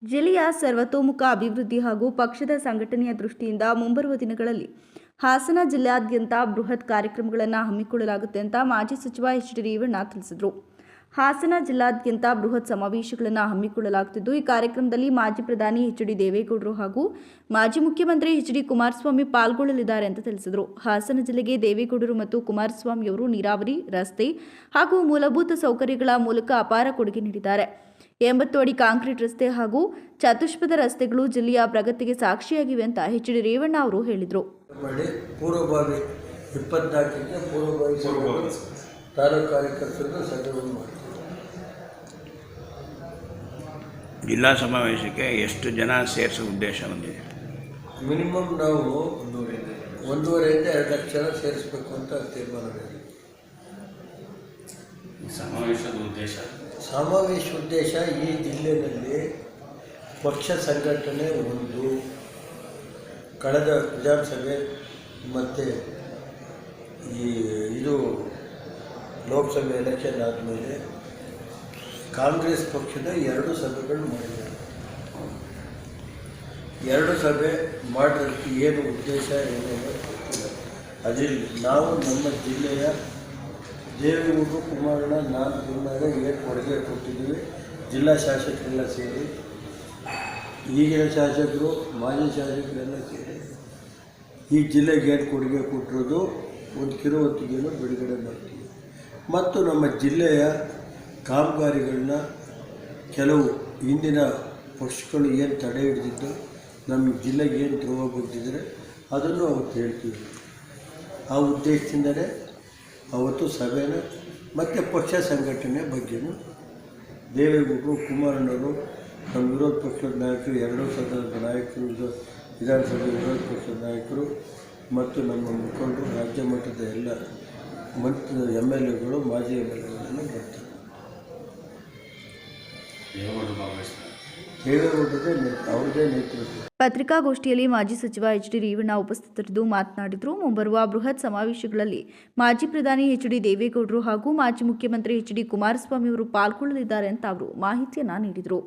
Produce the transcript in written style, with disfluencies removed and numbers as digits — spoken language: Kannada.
ಜಿಲ್ಲೆಯ ಸರ್ವತೋಮುಖ ಅಭಿವೃದ್ಧಿ ಹಾಗೂ ಪಕ್ಷದ ಸಂಘಟನೆಯ ದೃಷ್ಟಿಯಿಂದ ಮುಂಬರುವ ದಿನಗಳಲ್ಲಿ ಹಾಸನ ಜಿಲ್ಲೆಯಾದ್ಯಂತ ಬೃಹತ್ ಕಾರ್ಯಕ್ರಮಗಳನ್ನು ಹಮ್ಮಿಕೊಳ್ಳಲಾಗುತ್ತೆ ಅಂತ ಮಾಜಿ ಸಚಿವ ಎಚ್.ಡಿ. ರೇವಣ್ಣ ತಿಳಿಸಿದರು. ಹಾಸನ ಜಿಲ್ಲಾದ್ಯಂತ ಬೃಹತ್ ಸಮಾವೇಶಗಳನ್ನು ಹಮ್ಮಿಕೊಳ್ಳಲಾಗುತ್ತಿದ್ದು, ಈ ಕಾರ್ಯಕ್ರಮದಲ್ಲಿ ಮಾಜಿ ಪ್ರಧಾನಿ ಎಚ್.ಡಿ. ದೇವೇಗೌಡರು ಹಾಗೂ ಮಾಜಿ ಮುಖ್ಯಮಂತ್ರಿ ಎಚ್.ಡಿ. ಕುಮಾರಸ್ವಾಮಿ ಪಾಲ್ಗೊಳ್ಳಲಿದ್ದಾರೆ ಅಂತ ತಿಳಿಸಿದರು. ಹಾಸನ ಜಿಲ್ಲೆಗೆ ದೇವೇಗೌಡರು ಮತ್ತು ಕುಮಾರಸ್ವಾಮಿಯವರು ನೀರಾವರಿ, ರಸ್ತೆ ಹಾಗೂ ಮೂಲಭೂತ ಸೌಕರ್ಯಗಳ ಮೂಲಕ ಅಪಾರ ಕೊಡುಗೆ ನೀಡಿದ್ದಾರೆ. 80 ಅಡಿ ಕಾಂಕ್ರೀಟ್ ರಸ್ತೆ ಹಾಗೂ ಚತುಷ್ಪಥ ರಸ್ತೆಗಳು ಜಿಲ್ಲೆಯ ಪ್ರಗತಿಗೆ ಸಾಕ್ಷಿಯಾಗಿವೆ ಅಂತ ಎಚ್.ಡಿ. ರೇವಣ್ಣ ಅವರು ಹೇಳಿದರು. ಪೂರ್ವಭಾವಿ 24ಕ್ಕೆ ಪೂರ್ವಭಾವಿ ತಾಲೂಕು ಕಾರ್ಯಕರ್ತರು ಸಭೆಯನ್ನು ಮಾಡ್ತೀವಿ. ಜಿಲ್ಲಾ ಸಮಾವೇಶಕ್ಕೆ ಎಷ್ಟು ಜನ ಸೇರಿಸೋ ಉದ್ದೇಶ ಹೊಂದಿದೆ? ಮಿನಿಮಮ್ ನಾವು 1.5 2 ಲಕ್ಷ ಜನ ಸೇರಿಸಬೇಕು ಅಂತ ತೀರ್ಮಾನ ಮಾಡಿದ್ದೀವಿ. ಸಮಾವೇಶ ಉದ್ದೇಶ ಈ ಜಿಲ್ಲೆಯಲ್ಲಿ ಪಕ್ಷ ಸಂಘಟನೆ ಒಂದು, ಕಳೆದ ವಿಧಾನಸಭೆ ಮತ್ತು ಇದು ಲೋಕಸಭೆ ಎಲೆಕ್ಷನ್ ಆದಮೇಲೆ ಕಾಂಗ್ರೆಸ್ ಪಕ್ಷದ 2 ಸಭೆಗಳು ಮಾಡಿದ್ದಾರೆ. 2 ಸಭೆ ಮಾಡೋದಕ್ಕೆ ಏನು ಉದ್ದೇಶ ಏನೇನು ಅದಿಲ್ಲ. ನಾವು ನಮ್ಮ ಜಿಲ್ಲೆಯ ದೇವೇಗೌಡರು, ಕುಮಾರಣ್ಣ, ನಾನು ಬಂದಾಗ ಏನು ಕೊಡುಗೆ ಕೊಟ್ಟಿದ್ದೀವಿ, ಜಿಲ್ಲಾ ಶಾಸಕರೆಲ್ಲ ಸೇರಿ, ಈಗಿನ ಶಾಸಕರು, ಮಾಜಿ ಶಾಸಕರೆಲ್ಲ ಸೇರಿ ಈ ಜಿಲ್ಲೆಗೆ ಏನು ಕೊಡುಗೆ ಕೊಟ್ಟಿರೋದು ಒಂದು ಕಿರುಹೊತ್ತಿಗೆಯನ್ನು ಬಿಡುಗಡೆ ಮಾಡ್ತೀವಿ. ಮತ್ತು ನಮ್ಮ ಜಿಲ್ಲೆಯ ಕಾಮಗಾರಿಗಳನ್ನ ಕೆಲವು ಹಿಂದಿನ ಪಕ್ಷಗಳು ಏನು ತಡೆ ಹಿಡಿದಿದ್ದು ನಮ್ಮ ಜಿಲ್ಲೆಗೆ ಏನು ದ್ರೋಹ ಬಗ್ದಿದ್ದಾರೆ ಅದನ್ನು ಅವತ್ತು ಹೇಳ್ತೀವಿ. ಆ ಉದ್ದೇಶದಿಂದಲೇ ಅವತ್ತು ಸಭೆನ ಮತ್ತು ಪಕ್ಷ ಸಂಘಟನೆ ಬಗ್ಗೆಯೂ ದೇವೇಗೌಡರು, ಕುಮಾರಣ್ಣವರು, ನಮ್ಮ ವಿರೋಧ ಪಕ್ಷದ ನಾಯಕರು, 2 ಸದನದ ನಾಯಕರು, ವಿಧಾನಸಭೆ ವಿರೋಧ ಪಕ್ಷದ ನಾಯಕರು ಮತ್ತು ನಮ್ಮ ಮುಖಂಡರು, ರಾಜ್ಯ ಮಟ್ಟದ ಎಲ್ಲ MLAಗಳು, ಮಾಜಿ MLAಗಳೆಲ್ಲ ಬರ್ತಾರೆ. ಅವರದೇ ನೇತೃತ್ವ. ಪತ್ರಿಕಾಗೋಷ್ಠಿಯಲ್ಲಿ ಮಾಜಿ ಸಚಿವ ಎಚ್.ಡಿ. ರೇವಣ್ಣ ಉಪಸ್ಥಿತರಿದ್ದು ಮಾತನಾಡಿದರು. ಮುಂಬರುವ ಬೃಹತ್ ಸಮಾವೇಶಗಳಲ್ಲಿ ಮಾಜಿ ಪ್ರಧಾನಿ ಎಚ್.ಡಿ. ದೇವೇಗೌಡರು ಹಾಗೂ ಮಾಜಿ ಮುಖ್ಯಮಂತ್ರಿ ಎಚ್.ಡಿ. ಕುಮಾರಸ್ವಾಮಿ ಅವರು ಪಾಲ್ಗೊಳ್ಳಲಿದ್ದಾರೆ ಅಂತ ಅವರು ಮಾಹಿತಿಯನ್ನ ನೀಡಿದರು.